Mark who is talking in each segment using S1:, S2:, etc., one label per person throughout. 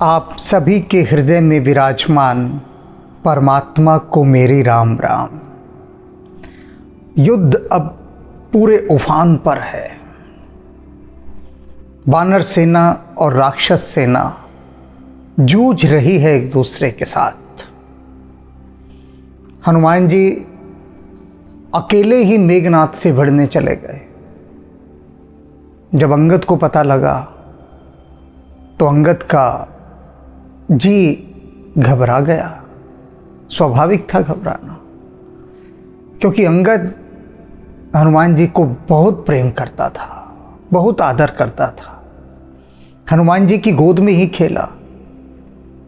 S1: आप सभी के हृदय में विराजमान परमात्मा को मेरी राम राम। युद्ध अब पूरे उफान पर है। वानर सेना और राक्षस सेना जूझ रही है एक दूसरे के साथ। हनुमान जी अकेले ही मेघनाद से भिड़ने चले गए। जब अंगद को पता लगा तो अंगद का जी घबरा गया। स्वाभाविक था घबराना, क्योंकि अंगद हनुमान जी को बहुत प्रेम करता था, बहुत आदर करता था। हनुमान जी की गोद में ही खेला।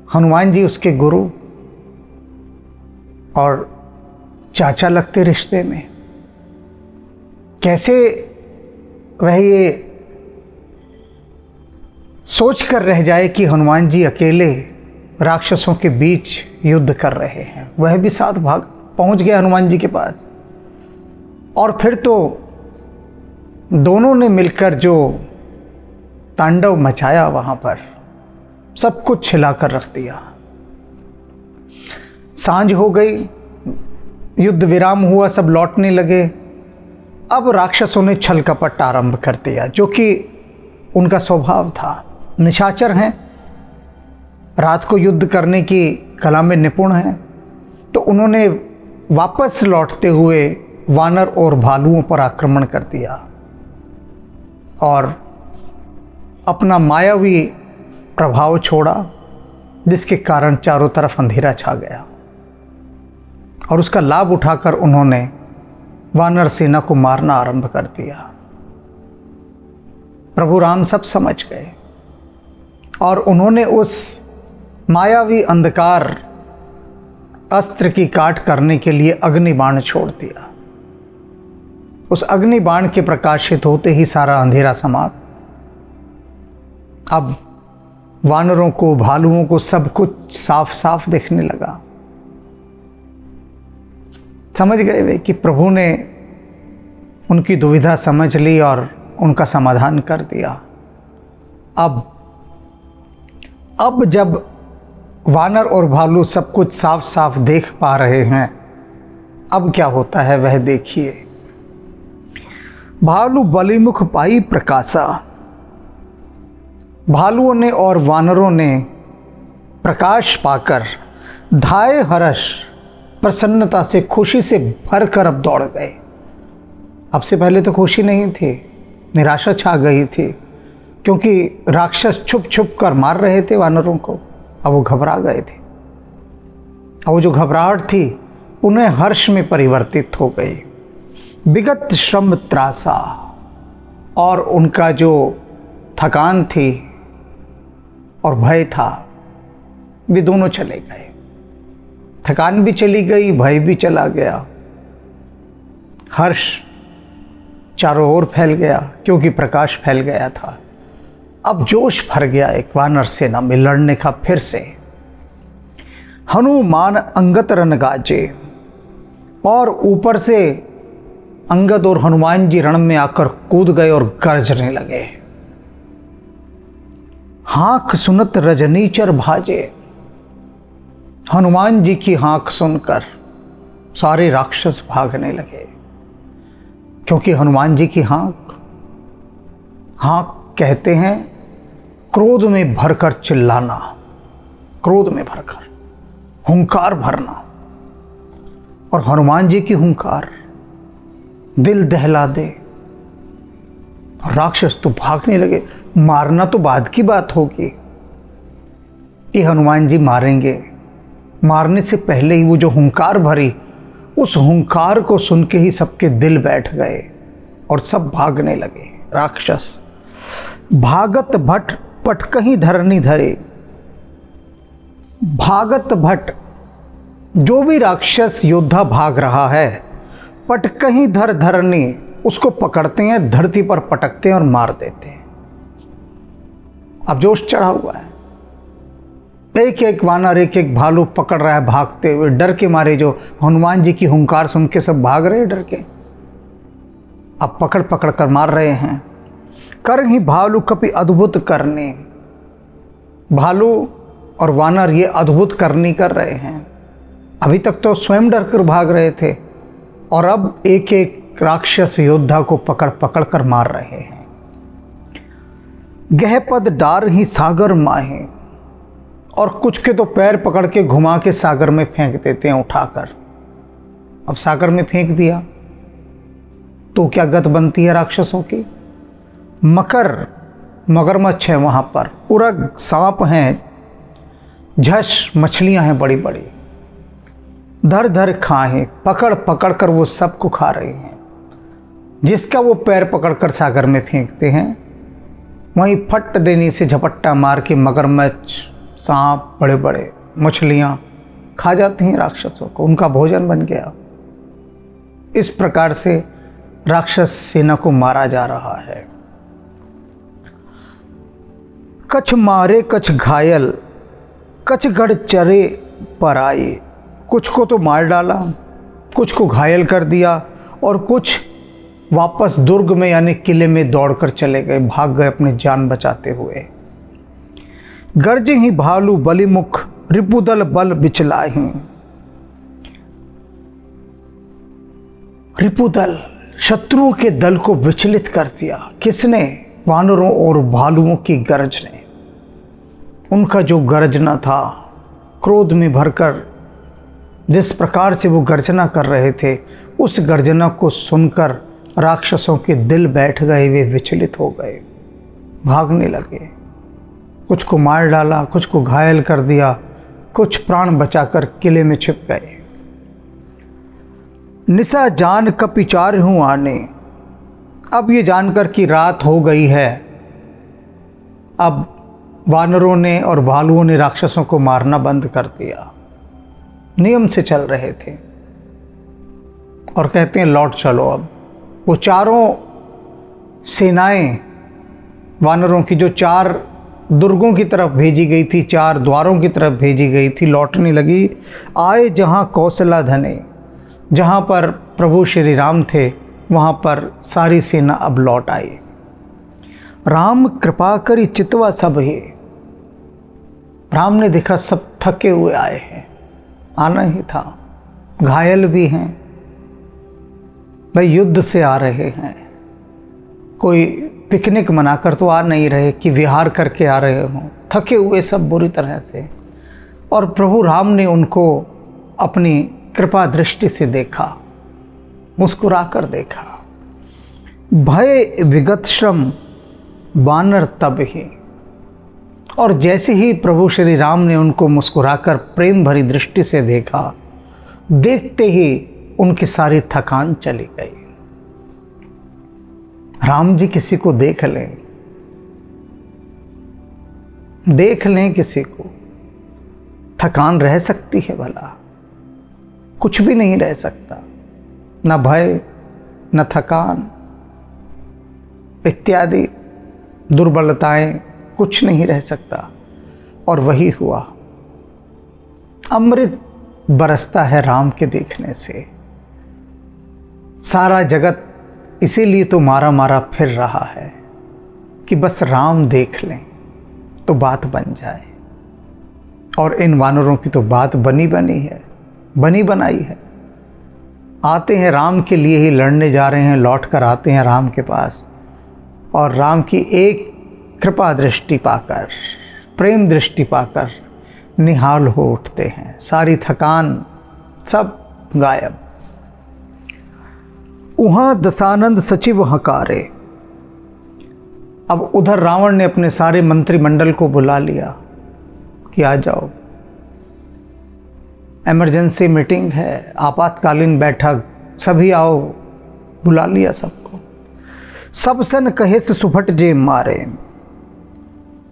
S1: हनुमान जी उसके गुरु और चाचा लगते रिश्ते में। कैसे वह ये सोच कर रह जाए कि हनुमान जी अकेले राक्षसों के बीच युद्ध कर रहे हैं। वह भी साथ भाग पहुंच गया हनुमान जी के पास। और फिर तो दोनों ने मिलकर जो तांडव मचाया वहां पर, सब कुछ छिलाकर रख दिया। सांझ हो गई, युद्ध विराम हुआ, सब लौटने लगे। अब राक्षसों ने छल कपट आरंभ कर दिया, जो कि उनका स्वभाव था। निशाचर हैं, रात को युद्ध करने की कला में निपुण हैं। तो उन्होंने वापस लौटते हुए वानर और भालुओं पर आक्रमण कर दिया और अपना मायावी प्रभाव छोड़ा, जिसके कारण चारों तरफ अंधेरा छा गया। और उसका लाभ उठाकर उन्होंने वानर सेना को मारना आरंभ कर दिया। प्रभु राम सब समझ गए और उन्होंने उस मायावी अंधकार अस्त्र की काट करने के लिए अग्निबाण छोड़ दिया। उस अग्निबाण के प्रकाशित होते ही सारा अंधेरा समाप्त। अब वानरों को, भालुओं को सब कुछ साफ साफ दिखने लगा। समझ गए वे कि प्रभु ने उनकी दुविधा समझ ली और उनका समाधान कर दिया। अब जब वानर और भालू सब कुछ साफ साफ देख पा रहे हैं, अब क्या होता है वह देखिए। भालू बलिमुख पाई प्रकाशा। भालुओं ने और वानरों ने प्रकाश पाकर धाये हर्ष प्रसन्नता से, खुशी से भरकर अब दौड़ गए। अब से पहले तो खुशी नहीं थी, निराशा छा गई थी, क्योंकि राक्षस छुप छुप कर मार रहे थे वानरों को। अब वो घबरा गए थे। अब वो जो घबराहट थी उन्हें हर्ष में परिवर्तित हो गई। विगत श्रम त्रासा, और उनका जो थकान थी और भय था, वे दोनों चले गए। थकान भी चली गई, भय भी चला गया। हर्ष चारों ओर फैल गया, क्योंकि प्रकाश फैल गया था। अब जोश भर गया एक वानर सेना में लड़ने का फिर से। हनुमान अंगत रण गाजे, और ऊपर से अंगद और हनुमान जी रण में आकर कूद गए और गरजने लगे। हाँक सुनत रजनीचर भाजे। हनुमान जी की हाँक सुनकर सारे राक्षस भागने लगे, क्योंकि हनुमान जी की हाँक कहते हैं क्रोध में भरकर चिल्लाना, क्रोध में भरकर हुंकार भरना। और हनुमान जी की हुंकार दिल दहला दे। राक्षस तो भागने लगे। मारना तो बाद की बात होगी, ये हनुमान जी मारेंगे। मारने से पहले ही वो जो हुंकार भरी, उस हुंकार को सुन के ही सबके दिल बैठ गए और सब भागने लगे राक्षस। भागत भट पटकहीं धरनी धरे। भागत भट, जो भी राक्षस योद्धा भाग रहा है, पटकहीं धरनी, उसको पकड़ते हैं, धरती पर पटकते हैं और मार देते हैं। अब जोश चढ़ा हुआ है। एक एक वानर, एक एक भालू पकड़ रहा है भागते हुए, डर के मारे। जो हनुमान जी की हुंकार सुन के सब भाग रहे हैं डर के। अब पकड़ पकड़ कर मार रहे हैं। कर ही भालू कपि अद्भुत करने। भालू और वानर ये अद्भुत करनी कर रहे हैं। अभी तक तो स्वयं डर कर भाग रहे थे और अब एक एक राक्षस योद्धा को पकड़ पकड़ कर मार रहे हैं। गहपद डार ही सागर माहे, और कुछ के तो पैर पकड़ के घुमा के सागर में फेंक देते हैं उठाकर। अब सागर में फेंक दिया तो क्या गत बनती है राक्षसों की? मगरमच्छ है वहाँ पर, उरग सांप हैं, झश मछलियाँ हैं बड़ी बड़ी, धर धर खाएं, पकड़ पकड़ कर वो सबको खा रहे हैं। जिसका वो पैर पकड़ कर सागर में फेंकते हैं वहीं फट देने से झपट्टा मार के मगरमच्छ, सांप, बड़े बड़े मछलियाँ खा जाती हैं राक्षसों को, उनका भोजन बन गया। इस प्रकार से राक्षस सेना को मारा जा रहा है। कछ मारे कछ घायल, कछ गढ़ चरे पर आए। कुछ को तो मार डाला, कुछ को घायल कर दिया और कुछ वापस दुर्ग में यानी किले में दौड़कर चले गए, भाग गए अपनी जान बचाते हुए। गर्ज ही भालू बलिमुख, रिपुदल बल बिचलाही। रिपुदल, शत्रुओं के दल को विचलित कर दिया। किसने? वानरों और भालुओं की गरज ने। उनका जो गर्जना था, क्रोध में भरकर जिस प्रकार से वो गर्जना कर रहे थे, उस गर्जना को सुनकर राक्षसों के दिल बैठ गए, वे विचलित हो गए, भागने लगे। कुछ को मार डाला, कुछ को घायल कर दिया, कुछ प्राण बचाकर किले में छिप गए। निशा जान कपिचार हूँ आने। अब ये जानकर कि रात हो गई है, अब वानरों ने और भालुओं ने राक्षसों को मारना बंद कर दिया। नियम से चल रहे थे और कहते हैं लौट चलो। अब वो चारों सेनाएं वानरों की जो 4 दुर्गों की तरफ भेजी गई थी, 4 द्वारों की तरफ भेजी गई थी, लौटने लगी। आए जहाँ कौशला धने, जहाँ पर प्रभु श्री राम थे वहाँ पर सारी सेना अब लौट आई। राम कृपा करी चितवा सब ही। राम ने देखा सब थके हुए आए हैं, आना ही था, घायल भी हैं, भाई युद्ध से आ रहे हैं, कोई पिकनिक मनाकर तो आ नहीं रहे कि विहार करके आ रहे हों, थके हुए सब बुरी तरह से। और प्रभु राम ने उनको अपनी कृपा दृष्टि से देखा, मुस्कुरा कर देखा। भय विगत श्रम वानर तब ही। और जैसे ही प्रभु श्री राम ने उनको मुस्कुराकर प्रेम भरी दृष्टि से देखा, देखते ही उनकी सारी थकान चली गई। राम जी किसी को देख लें किसी को, थकान रह सकती है भला? कुछ भी नहीं रह सकता, न भय न थकान इत्यादि दुर्बलताएं, कुछ नहीं रह सकता। और वही हुआ। अमृत बरसता है राम के देखने से। सारा जगत इसीलिए तो मारा मारा फिर रहा है कि बस राम देख लें तो बात बन जाए। और इन वानरों की तो बात बनी बनाई है। आते हैं राम के लिए ही लड़ने जा रहे हैं, लौट कर आते हैं राम के पास और राम की एक कृपा दृष्टि पाकर, प्रेम दृष्टि पाकर निहाल हो उठते हैं। सारी थकान सब गायब। उहाँ दशानंद सचिव हकारे। अब उधर रावण ने अपने सारे मंत्रिमंडल को बुला लिया कि आ जाओ, इमरजेंसी मीटिंग है, आपातकालीन बैठक, सभी आओ, बुला लिया सबको। सब सन कहे से सुफट जे मारे।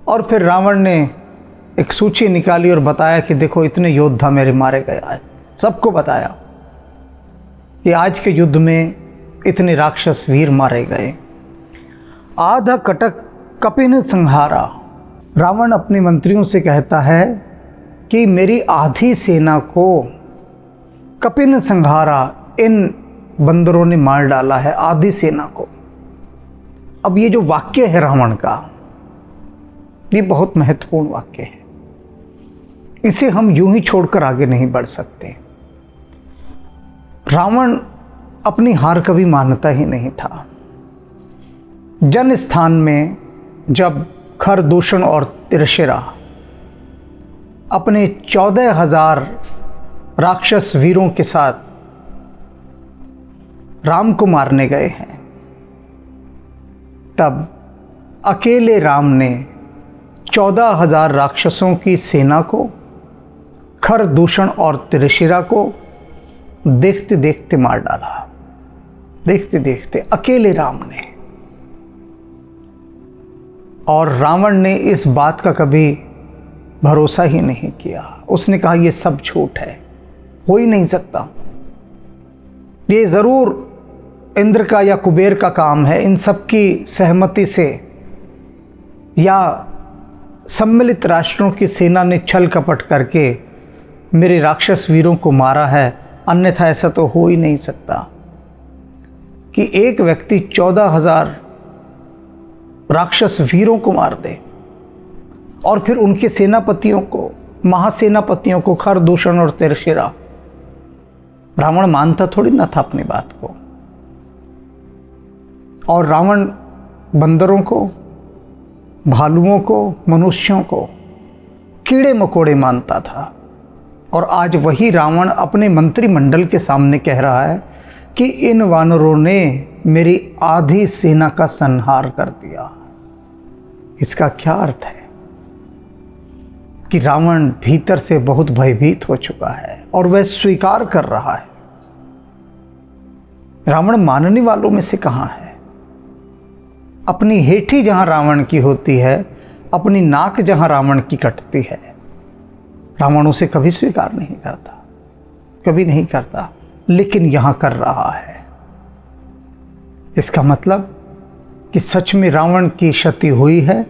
S1: और फिर रावण ने एक सूची निकाली और बताया कि देखो इतने योद्धा मेरे मारे गए आज। सबको बताया कि आज के युद्ध में इतने राक्षस वीर मारे गए। आधा कटक कपिन संहारा। रावण अपने मंत्रियों से कहता है कि मेरी आधी सेना को कपिन संहारा, इन बंदरों ने मार डाला है, आधी सेना को। अब ये जो वाक्य है रावण का, ये बहुत महत्वपूर्ण वाक्य है। इसे हम यूं ही छोड़कर आगे नहीं बढ़ सकते। रावण अपनी हार कभी मानता ही नहीं था। जन स्थान में जब खरदूषण और तिरशिरा अपने 14,000 राक्षस वीरों के साथ राम को मारने गए हैं, तब अकेले राम ने 14,000 राक्षसों की सेना को, खरदूषण और त्रिशिरा को देखते देखते मार डाला। देखते देखते अकेले राम ने। और रावण ने इस बात का कभी भरोसा ही नहीं किया। उसने कहा यह सब झूठ है, हो ही नहीं सकता, ये ज़रूर इंद्र का या कुबेर का काम है, इन सब की सहमति से या सम्मिलित राष्ट्रों की सेना ने छल कपट करके मेरे राक्षस वीरों को मारा है, अन्यथा ऐसा तो हो ही नहीं सकता कि एक व्यक्ति 14,000 राक्षस वीरों को मार दे और फिर उनके सेनापतियों को, महासेनापतियों को, खरदूषण और तिरशिरा। रावण मानता थोड़ी ना था अपनी बात को। और रावण बंदरों को, भालुओं को, मनुष्यों को कीड़े मकोड़े मानता था। और आज वही रावण अपने मंत्रिमंडल के सामने कह रहा है कि इन वानरों ने मेरी आधी सेना का संहार कर दिया। इसका क्या अर्थ है कि रावण भीतर से बहुत भयभीत हो चुका है और वह स्वीकार कर रहा है। रावण मानने वालों में से कहां है? अपनी हेठी जहां रावण की होती है, अपनी नाक जहां रावण की कटती है, रावण उसे कभी स्वीकार नहीं करता, कभी नहीं करता, लेकिन यहां कर रहा है। इसका मतलब कि सच में रावण की क्षति हुई है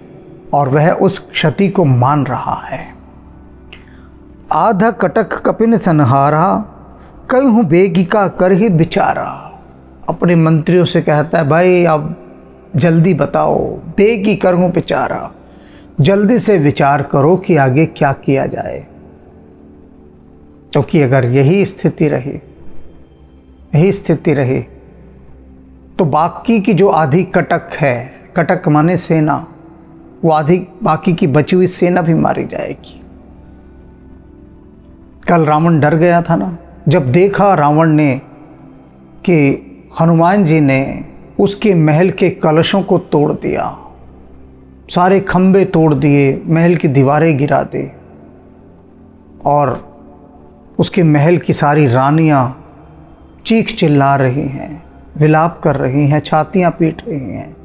S1: और वह उस क्षति को मान रहा है। आधा कटक कपिन संहारा, कहूँ बेगिका कर ही बिचारा। अपने मंत्रियों से कहता है भाई अब जल्दी बताओ, बेगी करूँ बेचारा, जल्दी से विचार करो कि आगे क्या किया जाए। क्योंकि अगर यही स्थिति रही तो बाकी की जो आधी कटक है, कटक माने सेना, वो आधी बाकी की बची हुई सेना भी मारी जाएगी। कल रावण डर गया था ना, जब देखा रावण ने कि हनुमान जी ने उसके महल के कलशों को तोड़ दिया, सारे खंबे तोड़ दिए, महल की दीवारें गिरा दी और उसके महल की सारी रानियां चीख चिल्ला रही हैं, विलाप कर रही हैं, छातियां पीट रही हैं।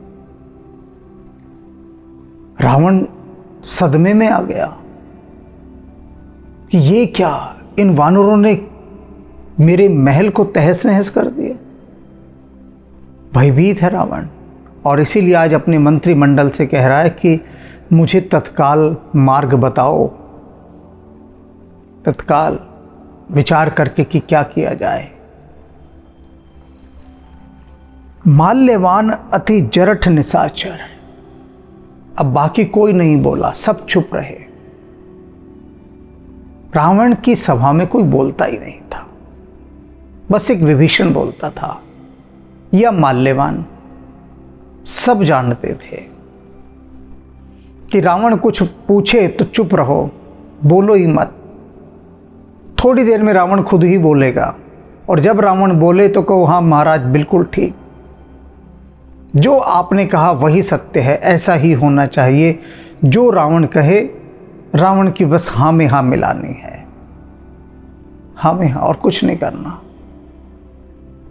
S1: रावण सदमे में आ गया कि ये क्या, इन वानरों ने मेरे महल को तहस नहस कर दिया। भयभीत है रावण और इसीलिए आज अपने मंत्रिमंडल से कह रहा है कि मुझे तत्काल मार्ग बताओ, तत्काल विचार करके कि क्या किया जाए। माल्यवान अति जरठ निशाचर। अब बाकी कोई नहीं बोला, सब चुप रहे। रावण की सभा में कोई बोलता ही नहीं था, बस एक विभीषण बोलता था या माल्यवान। सब जानते थे कि रावण कुछ पूछे तो चुप रहो, बोलो ही मत। थोड़ी देर में रावण खुद ही बोलेगा और जब रावण बोले तो कहो हाँ महाराज बिल्कुल ठीक, जो आपने कहा वही सत्य है, ऐसा ही होना चाहिए। जो रावण कहे, रावण की बस हाँ में हाँ मिलानी है, हाँ में हाँ, और कुछ नहीं करना।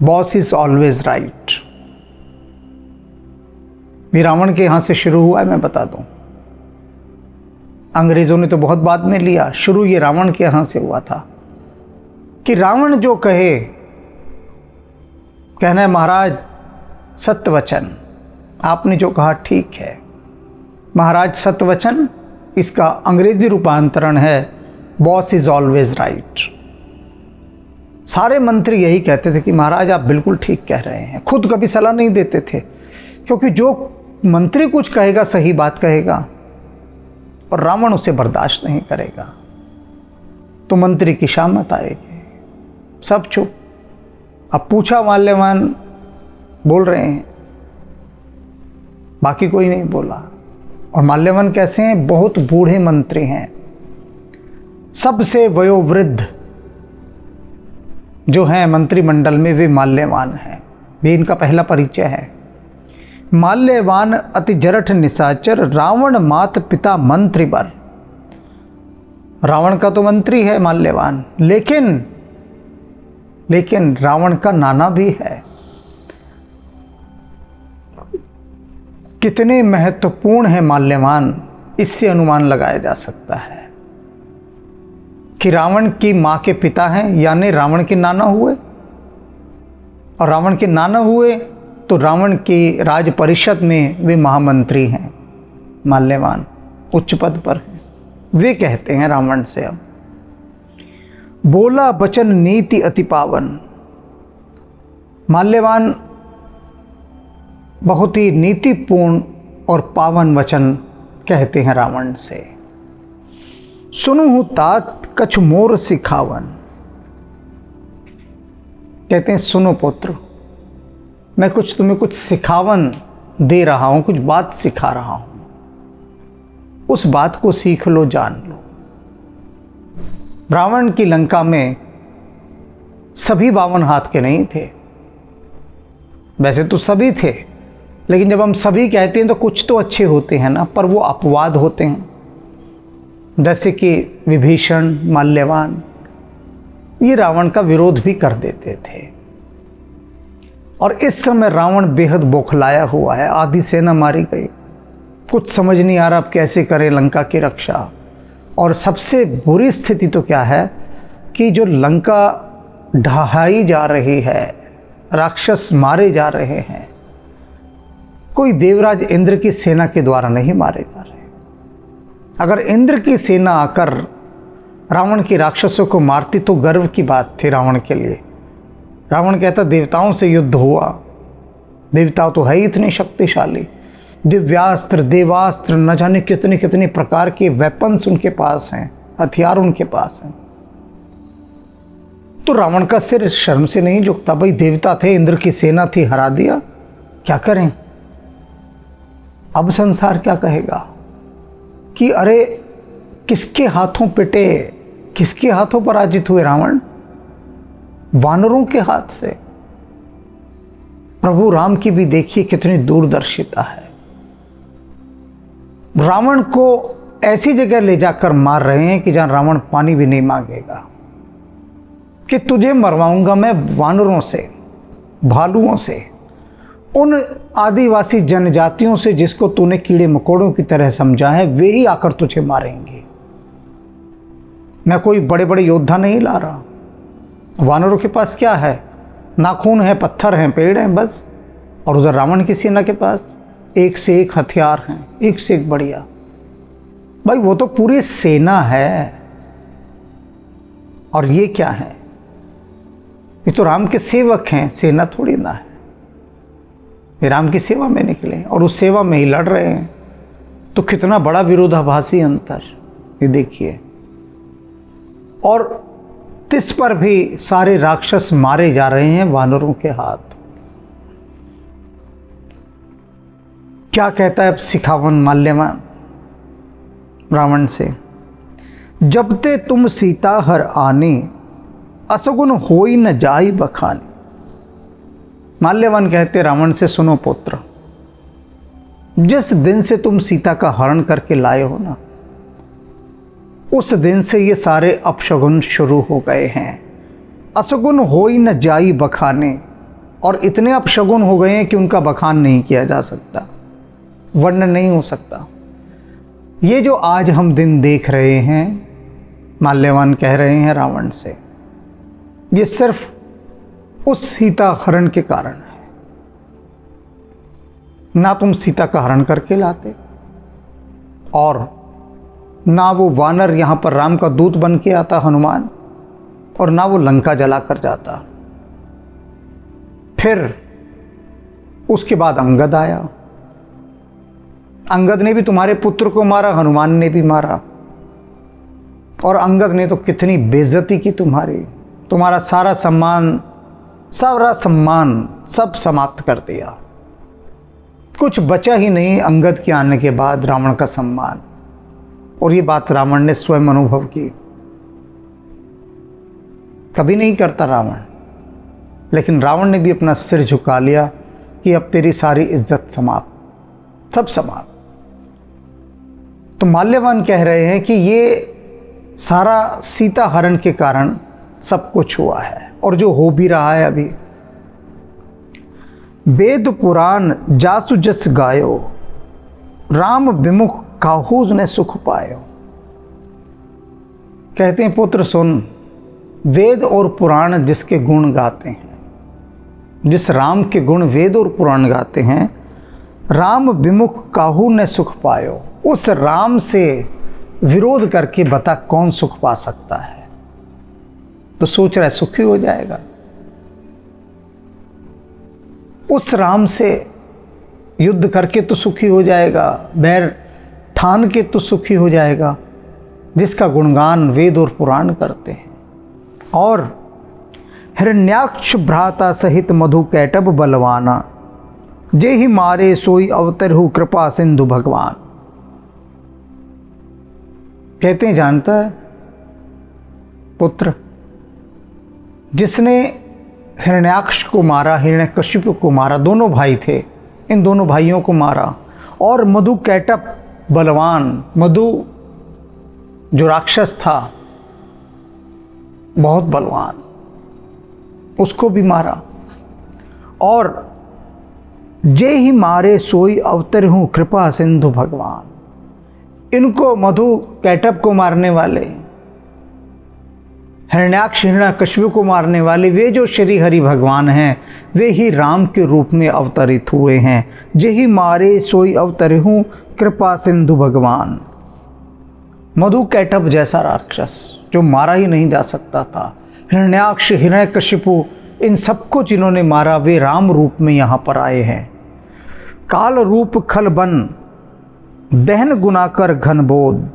S1: Boss is always right. ये रावण के यहां से शुरू हुआ है, मैं बता दूं। अंग्रेजों ने तो बहुत बाद में लिया, शुरू ये रावण के यहां से हुआ था कि रावण जो कहे, कहना है महाराज सत्य वचन, आपने जो कहा ठीक है महाराज, सत्य वचन। इसका अंग्रेजी रूपांतरण है बॉस इज ऑलवेज राइट। सारे मंत्री यही कहते थे कि महाराज आप बिल्कुल ठीक कह रहे हैं, खुद कभी सलाह नहीं देते थे, क्योंकि जो मंत्री कुछ कहेगा सही बात कहेगा और रावण उसे बर्दाश्त नहीं करेगा। तो मंत्री की शामत आएगी। सब चुप। अब पूछा माल्यवान, बोल रहे हैं, बाकी कोई नहीं बोला। और माल्यवान कैसे हैं? बहुत बूढ़े मंत्री हैं, सबसे वयोवृद्ध जो हैं मंत्रिमंडल में वे माल्यवान हैं। ये इनका पहला परिचय है। माल्यवान अति जरठ निशाचर, रावण मात पिता मंत्री बर। रावण का तो मंत्री है माल्यवान, लेकिन रावण का नाना भी है। कितने महत्वपूर्ण है माल्यवान, इससे अनुमान लगाया जा सकता है कि रावण की मां के पिता हैं, यानी रावण के नाना हुए। और रावण के नाना हुए तो रावण की राज परिषद में वे महामंत्री हैं। माल्यवान उच्च पद पर हैं। वे कहते हैं रावण से, अब बोला बचन नीति अति पावन। माल्यवान बहुत ही नीतिपूर्ण और पावन वचन कहते हैं रावण से। सुनु तात कछु मोर सिखावन। कहते हैं सुनो पुत्र, मैं तुम्हें कुछ सिखावन दे रहा हूं, कुछ बात सिखा रहा हूं, उस बात को सीख लो, जान लो। रावण की लंका में सभी 52 हाथ के नहीं थे। वैसे तो सभी थे, लेकिन जब हम सभी कहते हैं तो कुछ तो अच्छे होते हैं ना, पर वो अपवाद होते हैं। जैसे कि विभीषण, माल्यवान, ये रावण का विरोध भी कर देते थे। और इस समय रावण बेहद बौखलाया हुआ है। आधी सेना मारी गई, कुछ समझ नहीं आ रहा अब कैसे करें लंका की रक्षा। और सबसे बुरी स्थिति तो क्या है कि जो लंका ढहाई जा रही है, राक्षस मारे जा रहे हैं, कोई देवराज इंद्र की सेना के द्वारा नहीं मारे जा रहे। अगर इंद्र की सेना आकर रावण के राक्षसों को मारती तो गर्व की बात थी रावण के लिए। रावण कहता देवताओं से युद्ध हुआ, देवता तो है ही इतने शक्तिशाली, दिव्यास्त्र, देवास्त्र, न जाने कितने कितने प्रकार के वेपन्स उनके पास हैं, हथियार उनके पास हैं। तो रावण का सिर शर्म से नहीं झुकता। भाई देवता थे, इंद्र की सेना थी, हरा दिया, क्या करें। अब संसार क्या कहेगा कि अरे किसके हाथों पिटे, किसके हाथों पराजित हुए रावण? वानरों के हाथ से। प्रभु राम की भी देखिए कितनी दूरदर्शिता है। रावण को ऐसी जगह ले जाकर मार रहे हैं कि जहां रावण पानी भी नहीं मांगेगा, कि तुझे मरवाऊंगा मैं वानरों से, भालुओं से, उन आदिवासी जनजातियों से जिसको तूने कीड़े मकोड़ों की तरह समझा है, वे ही आकर तुझे मारेंगे। मैं कोई बड़े बड़े योद्धा नहीं ला रहा। वानरों के पास क्या है? नाखून है, पत्थर हैं, पेड़ हैं, बस। और उधर रावण की सेना के पास एक से एक हथियार हैं, एक से एक बढ़िया। भाई वो तो पूरी सेना है। और ये क्या है? ये तो राम के सेवक हैं, सेना थोड़ी ना है। ये राम की सेवा में निकले और उस सेवा में ही लड़ रहे हैं। तो कितना बड़ा विरोधाभासी अंतर, ये देखिए। और तिस पर भी सारे राक्षस मारे जा रहे हैं वानरों के हाथ। क्या कहता है अब सिखावन माल्यवान रावण से? जब ते तुम सीता हर आने, असगुन होई न जाई बखानी। माल्यवान कहते रावण से, सुनो पुत्र, जिस दिन से तुम सीता का हरण करके लाए हो ना, उस दिन से ये सारे अपशगुन शुरू हो गए हैं। असगुन होई न जाई बखाने। और इतने अपशगुन हो गए हैं कि उनका बखान नहीं किया जा सकता, वर्णन नहीं हो सकता। ये जो आज हम दिन देख रहे हैं, माल्यवान कह रहे हैं रावण से, ये सिर्फ उस सीता हरण के कारण है। ना तुम सीता का हरण करके लाते, और ना वो वानर यहाँ पर राम का दूत बन के आता हनुमान, और ना वो लंका जलाकर जाता। फिर उसके बाद अंगद आया। अंगद ने भी तुम्हारे पुत्र को मारा, हनुमान ने भी मारा। और अंगद ने तो कितनी बेइज्जती की तुम्हारी, तुम्हारा सारा सम्मान सब समाप्त कर दिया। कुछ बचा ही नहीं अंगद के आने के बाद रावण का सम्मान। और ये बात रावण ने स्वयं अनुभव की। कभी नहीं करता रावण, लेकिन रावण ने भी अपना सिर झुका लिया कि अब तेरी सारी इज्जत समाप्त, सब समाप्त। तो माल्यवान कह रहे हैं कि ये सारा सीता हरण के कारण सब कुछ हुआ है और जो हो भी रहा है अभी। वेद पुराण जासु जस गायो, राम विमुख काहू ने सुख पायो। कहते हैं पुत्र सुन, वेद और पुराण जिसके गुण गाते हैं, जिस राम के गुण वेद और पुराण गाते हैं, राम विमुख काहू ने सुख पायो। उस राम से विरोध करके बता कौन सुख पा सकता है। तो सोच रहा है सुखी हो जाएगा। उस राम से युद्ध करके तो सुखी हो जाएगा, बैर ठान के तो सुखी हो जाएगा, जिसका गुणगान वेद और पुराण करते हैं। और हिरण्याक्ष भ्राता सहित मधु कैटब बलवाना, जे ही मारे सोई अवतरहु कृपा सिंधु भगवान। कहते हैं जानता है पुत्र, जिसने हिरण्याक्ष को मारा, हिरण्यकशिपु को मारा, दोनों भाई थे, इन दोनों भाइयों को मारा। और मधु कैटब बलवान, मधु जो राक्षस था बहुत बलवान, उसको भी मारा। और जे ही मारे सोई अवतर हूँ कृपा सिंधु भगवान। इनको मधु कैटब को मारने वाले, हिरण्याक्ष हिरण्यकशिपु को मारने वाले, वे जो श्री हरि भगवान हैं, वे ही राम के रूप में अवतरित हुए हैं। जे ही मारे सोई अवतरे हूँ कृपा सिंधु भगवान। मधु कैटब जैसा राक्षस जो मारा ही नहीं जा सकता था, हिरण्याक्ष हिरण्यकशिपु, इन सबको जिन्होंने मारा वे राम रूप में यहाँ पर आए हैं। काल रूप खल बन दहन गुना कर घन बोध।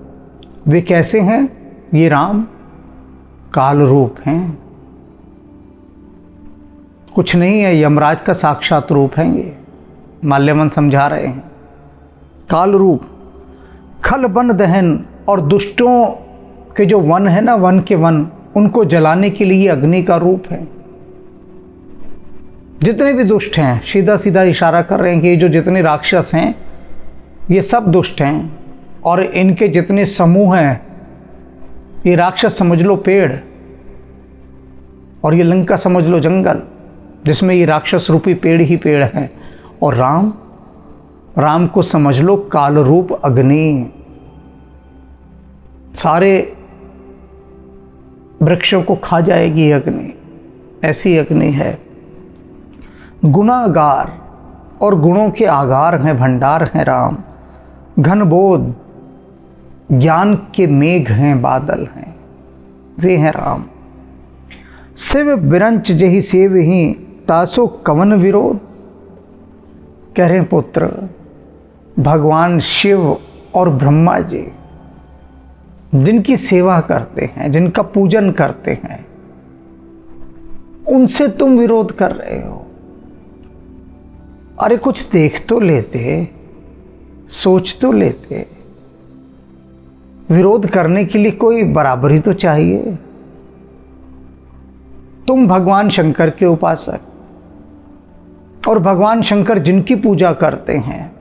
S1: वे कैसे हैं? ये राम काल रूप हैं, कुछ नहीं है, यमराज का साक्षात रूप है ये। माल्यवन समझा रहे हैं। काल रूप, खल बन दहन, और दुष्टों के जो वन है ना, वन के वन, उनको जलाने के लिए अग्नि का रूप है। जितने भी दुष्ट हैं, सीधा सीधा इशारा कर रहे हैं कि ये जो जितने राक्षस हैं ये सब दुष्ट हैं, और इनके जितने समूह हैं, ये राक्षस समझ लो पेड़, और ये लंका समझ लो जंगल, जिसमें ये राक्षस रूपी पेड़ ही पेड़ हैं। और राम को समझ लो काल रूप अग्नि। सारे वृक्षों को खा जाएगी अग्नि, ऐसी अग्नि है। गुणागार, और गुणों के आगार हैं, भंडार हैं राम। घनबोध, ज्ञान के मेघ हैं, बादल हैं, वे हैं राम। शिव विरंच जही सेव ही तासो कवन विरोध। कह रहे हैं पुत्र, भगवान शिव और ब्रह्मा जी जिनकी सेवा करते हैं, जिनका पूजन करते हैं, उनसे तुम विरोध कर रहे हो। अरे कुछ देख तो लेते, सोच तो लेते। विरोध करने के लिए कोई बराबरी तो चाहिए। तुम भगवान शंकर के उपासक, और भगवान शंकर जिनकी पूजा करते हैं,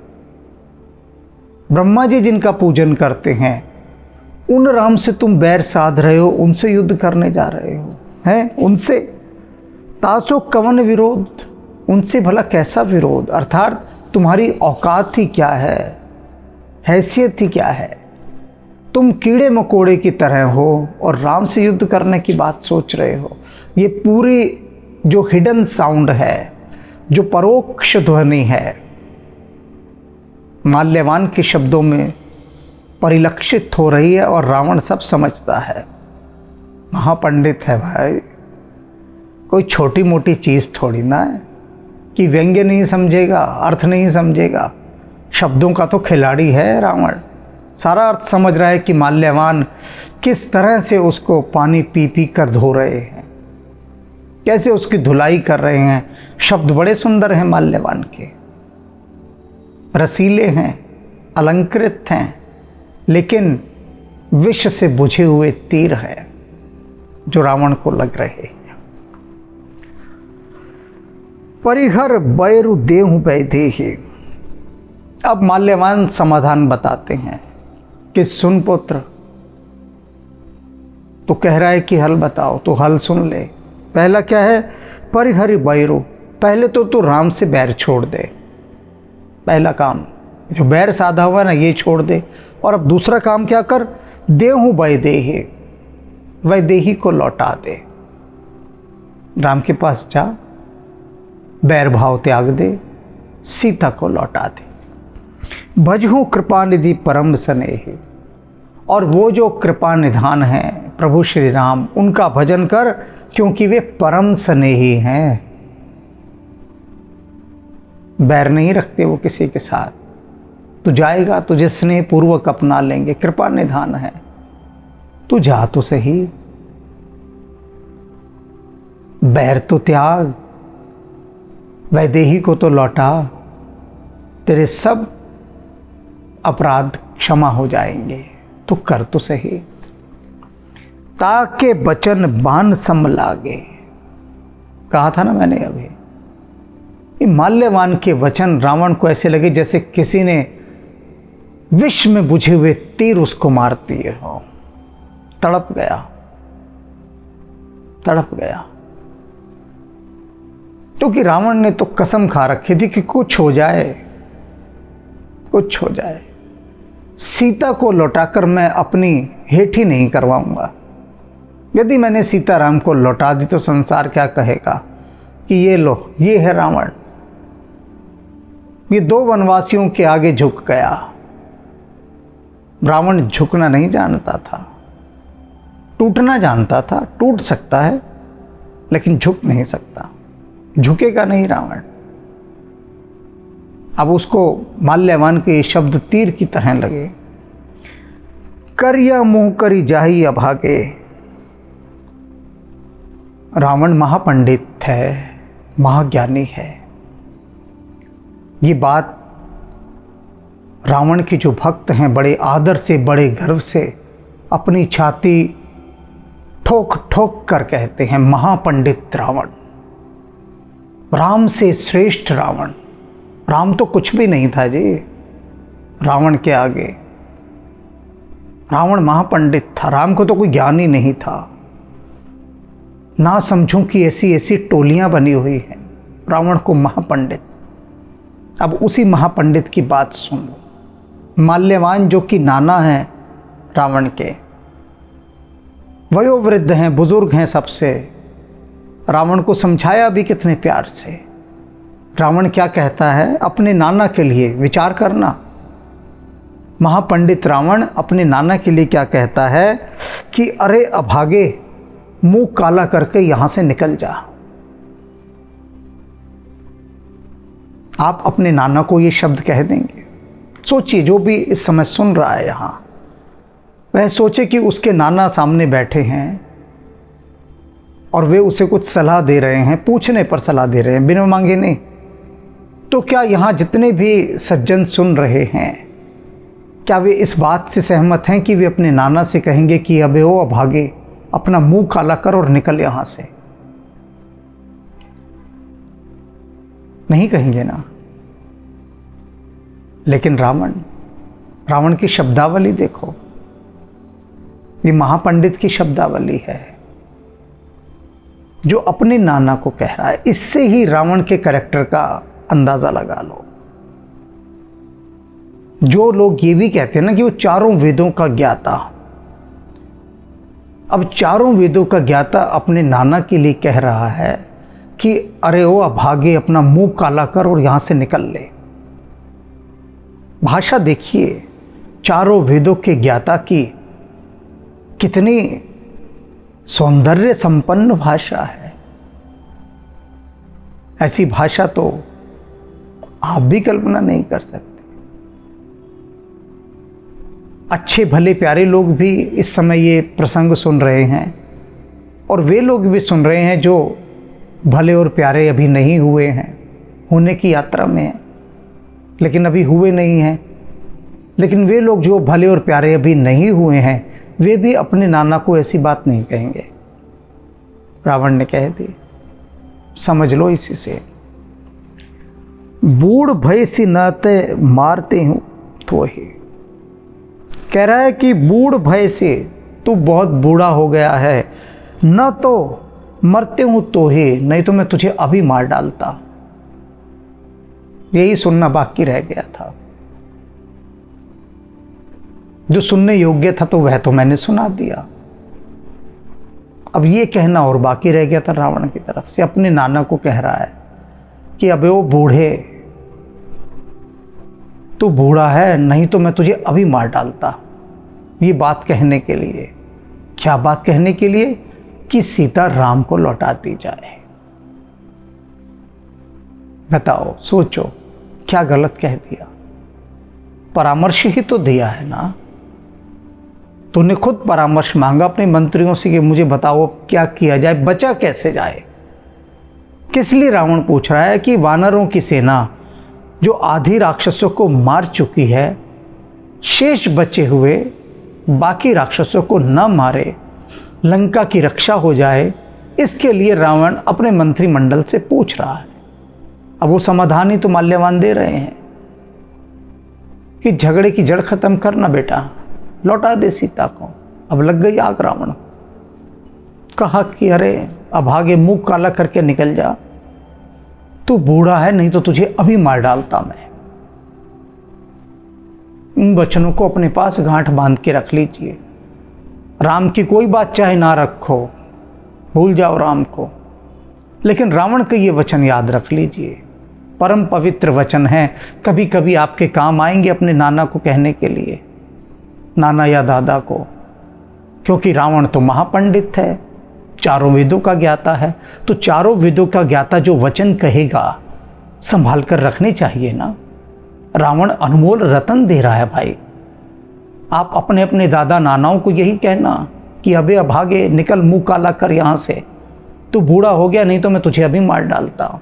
S1: ब्रह्मा जी जिनका पूजन करते हैं, उन राम से तुम बैर साध रहे हो, उनसे युद्ध करने जा रहे हो, हैं? उनसे तासो कवन विरोध, उनसे भला कैसा विरोध? अर्थात तुम्हारी औकात ही क्या है, हैसियत ही क्या है? तुम कीड़े मकोड़े की तरह हो और राम से युद्ध करने की बात सोच रहे हो। ये पूरी जो हिडन साउंड है, जो परोक्ष ध्वनि है, माल्यवान के शब्दों में परिलक्षित हो रही है, और रावण सब समझता है। महापंडित है भाई, कोई छोटी मोटी चीज़ थोड़ी ना है कि व्यंग्य नहीं समझेगा, अर्थ नहीं समझेगा। शब्दों का तो खिलाड़ी है रावण, सारा अर्थ समझ रहा है कि माल्यवान किस तरह से उसको पानी पी पी कर धो रहे हैं, कैसे उसकी धुलाई कर रहे हैं। शब्द बड़े सुंदर हैं माल्यवान के, रसीले हैं, अलंकृत हैं, लेकिन विष से बुझे हुए तीर है जो रावण को लग रहे हैं। परिहर बैरु देहु वैदेही। अब माल्यवान समाधान बताते हैं कि सुन पुत्र, तो कह रहा है कि हल बताओ, तो हल सुन ले। पहला क्या है? परिहरि बैरु। पहले तो तू राम से बैर छोड़ दे, पहला काम जो बैर साधा हुआ ना ये छोड़ दे। और अब दूसरा काम क्या कर? देहु वैदेही, वैदेही को लौटा दे। राम के पास जा, बैर भाव त्याग दे, सीता को लौटा दे। भजहु कृपा निधि परम स्नेही। और वो जो कृपा निधान है प्रभु श्री राम, उनका भजन कर, क्योंकि वे परम स्नेही हैं। बैर नहीं रखते वो किसी के साथ। तू जाएगा, तुझे स्नेह पूर्वक अपना लेंगे, कृपा निधान है। तू जा तो सही, बैर तो त्याग, वैदेही को तो लौटा, तेरे सब अपराध क्षमा हो जाएंगे। तो कर तो सही। ताके बचन बान सम लागे। कहा था ना मैंने अभी, ये माल्यवान के वचन रावण को ऐसे लगे जैसे किसी ने विष में बुझे हुए तीर उसको मार दिए हो। तड़प गया, तड़प गया। क्योंकि रावण ने तो कसम खा रखी थी कि कुछ हो जाए, कुछ हो जाए, सीता को लौटाकर मैं अपनी हेठी नहीं करवाऊंगा। यदि मैंने सीताराम को लौटा दी तो संसार क्या कहेगा कि ये लो, ये है रावण। ये दो वनवासियों के आगे झुक गया। रावण झुकना नहीं जानता था, टूटना जानता था। टूट सकता है लेकिन झुक नहीं सकता, झुकेगा नहीं रावण। अब उसको माल्यवान के शब्द तीर की तरह लगे। करिया मुंह करी जाही अभागे। रावण महापंडित है, महाज्ञानी है। ये बात रावण के जो भक्त हैं बड़े आदर से, बड़े गर्व से अपनी छाती ठोक ठोक कर कहते हैं, महापंडित रावण, राम से श्रेष्ठ रावण। राम तो कुछ भी नहीं था जी रावण के आगे। रावण महापंडित था, राम को तो कोई ज्ञान ही नहीं था। ना समझूं कि ऐसी ऐसी टोलियां बनी हुई हैं, रावण को महापंडित। अब उसी महापंडित की बात सुन लो। माल्यवान जो कि नाना है रावण के, वयोवृद्ध हैं, बुजुर्ग हैं सबसे, रावण को समझाया भी कितने प्यार से। रावण क्या कहता है अपने नाना के लिए? विचार करना, महापंडित रावण अपने नाना के लिए क्या कहता है कि अरे अभागे, मुंह काला करके यहां से निकल जा। आप अपने नाना को ये शब्द कह देंगे? सोचिए, जो भी इस समय सुन रहा है यहां, वह सोचे कि उसके नाना सामने बैठे हैं और वे उसे कुछ सलाह दे रहे हैं, पूछने पर सलाह दे रहे हैं, बिना मांगे नहीं। तो क्या यहाँ जितने भी सज्जन सुन रहे हैं, क्या वे इस बात से सहमत हैं कि वे अपने नाना से कहेंगे कि अबे ओ अभागे, अपना मुंह काला कर और निकल यहाँ से? नहीं कहेंगे ना। लेकिन रावण की शब्दावली देखो, ये महापंडित की शब्दावली है जो अपने नाना को कह रहा है। इससे ही रावण के कैरेक्टर का अंदाजा लगा लो। जो लोग ये भी कहते हैं ना कि वो चारों वेदों का ज्ञाता, अब चारों वेदों का ज्ञाता अपने नाना के लिए कह रहा है कि अरे ओ अभागे, अपना मुंह काला कर और यहां से निकल ले। भाषा देखिए, चारों वेदों के ज्ञाता की कितनी सौंदर्य संपन्न भाषा है। ऐसी भाषा तो आप भी कल्पना नहीं कर सकते। अच्छे भले प्यारे लोग भी इस समय ये प्रसंग सुन रहे हैं, और वे लोग भी सुन रहे हैं जो भले और प्यारे अभी नहीं हुए हैं, होने की यात्रा में हैं लेकिन अभी हुए नहीं हैं। लेकिन वे लोग जो भले और प्यारे अभी नहीं हुए हैं, वे भी अपने नाना को ऐसी बात नहीं कहेंगे। रावण ने कह दी, समझ लो इसी से, बूढ़ भय सी नाते मारते हूं तो ही। कह रहा है कि बूढ़ भय से, तू बहुत बूढ़ा हो गया है, न तो मरते हूं तो ही, नहीं तो मैं तुझे अभी मार डालता। यही सुनना बाकी रह गया था। जो सुनने योग्य था तो वह तो मैंने सुना दिया। अब ये कहना और बाकी रह गया था रावण की तरफ से। अपने नाना को कह रहा है कि अबे वो बूढ़े, तू बूढ़ा है, नहीं तो मैं तुझे अभी मार डालता। ये बात कहने के लिए, क्या बात कहने के लिए? कि सीता राम को लौटा दी जाए। बताओ, सोचो, क्या गलत कह दिया? परामर्श ही तो दिया है ना। तूने खुद परामर्श मांगा अपने मंत्रियों से कि मुझे बताओ क्या किया जाए, बचा कैसे जाए। किस लिए रावण पूछ रहा है कि वानरों की सेना जो आधी राक्षसों को मार चुकी है, शेष बचे हुए बाकी राक्षसों को न मारे, लंका की रक्षा हो जाए, इसके लिए रावण अपने मंत्रिमंडल से पूछ रहा है। अब वो समाधान ही तो माल्यवान दे रहे हैं कि झगड़े की जड़ खत्म करना बेटा, लौटा दे सीता को। अब लग गई आग रावण। कहा कि अरे अभागे मुंह काला करके निकल जा, तू बूढ़ा है, नहीं तो तुझे अभी मार डालता मैं। इन वचनों को अपने पास गांठ बांध के रख लीजिए। राम की कोई बात चाहे ना रखो, भूल जाओ राम को, लेकिन रावण के ये वचन याद रख लीजिए। परम पवित्र वचन हैं, कभी कभी आपके काम आएंगे अपने नाना को कहने के लिए, नाना या दादा को। क्योंकि रावण तो महापंडित है, चारों वेदों का ज्ञाता है, तो चारों वेदों का ज्ञाता जो वचन कहेगा संभाल कर रखने चाहिए ना। रावण अनमोल रतन दे रहा है भाई। आप अपने अपने दादा नानाओं को यही कहना कि अबे अभागे निकल, मुंह काला कर यहां से, तू बूढ़ा हो गया, नहीं तो मैं तुझे अभी मार डालता।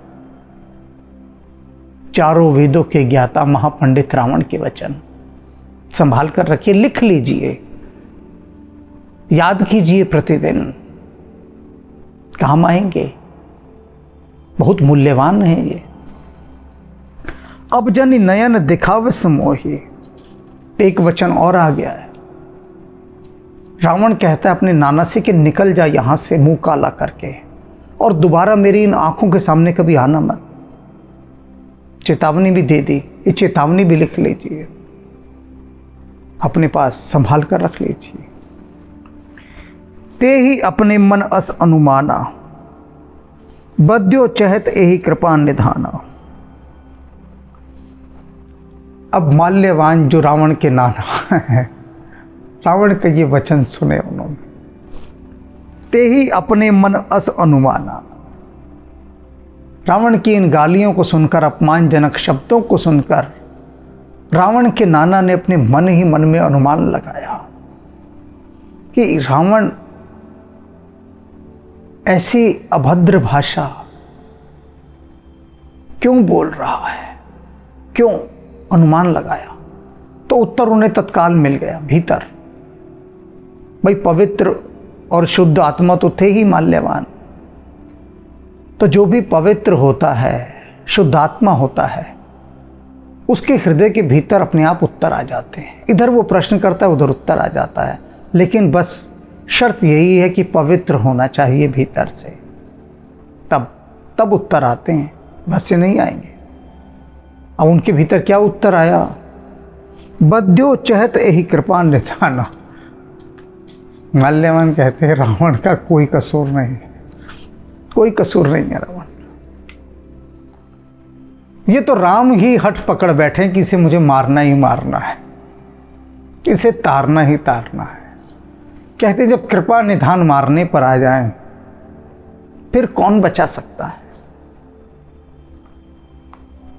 S1: चारों वेदों के ज्ञाता महापंडित रावण के वचन संभाल कर रखिए, लिख लीजिए, याद कीजिए, प्रतिदिन काम आएंगे, बहुत मूल्यवान है ये। अब जन नयन दिखावे समोही, एक वचन और आ गया है। रावण कहता है अपने नाना से कि निकल जा यहां से मुंह काला करके, और दोबारा मेरी इन आंखों के सामने कभी आना मत। चेतावनी भी दे दी, ये चेतावनी भी लिख लीजिए, अपने पास संभाल कर रख लीजिए। ते ही अपने मन अस अनुमाना, बद्यो चहत एही कृपा निधाना। अब माल्यवान जो रावण के नाना है, रावण का ये वचन सुने उन्होंने, ते ही अपने मन अस अनुमाना। रावण की इन गालियों को सुनकर, अपमानजनक शब्दों को सुनकर, रावण के नाना ने अपने मन ही मन में अनुमान लगाया कि रावण ऐसी अभद्र भाषा क्यों बोल रहा है, क्यों? अनुमान लगाया तो उत्तर उन्हें तत्काल मिल गया भीतर। भाई पवित्र और शुद्ध आत्मा तो थे ही माल्यवान, तो जो भी पवित्र होता है, शुद्ध आत्मा होता है, उसके हृदय के भीतर अपने आप उत्तर आ जाते हैं। इधर वो प्रश्न करता है, उधर उत्तर आ जाता है, लेकिन बस शर्त यही है कि पवित्र होना चाहिए भीतर से, तब उत्तर आते हैं, वैसे नहीं आएंगे। अब उनके भीतर क्या उत्तर आया? बद्यो चहत एही कृपा निधाना। माल्यवान कहते हैं रावण का कोई कसूर नहीं है, कोई कसूर नहीं है रावण। ये तो राम ही हठ पकड़ बैठे कि इसे मुझे मारना ही मारना है, इसे तारना ही तारना है। कहते जब कृपा निधान मारने पर आ जाए फिर कौन बचा सकता है?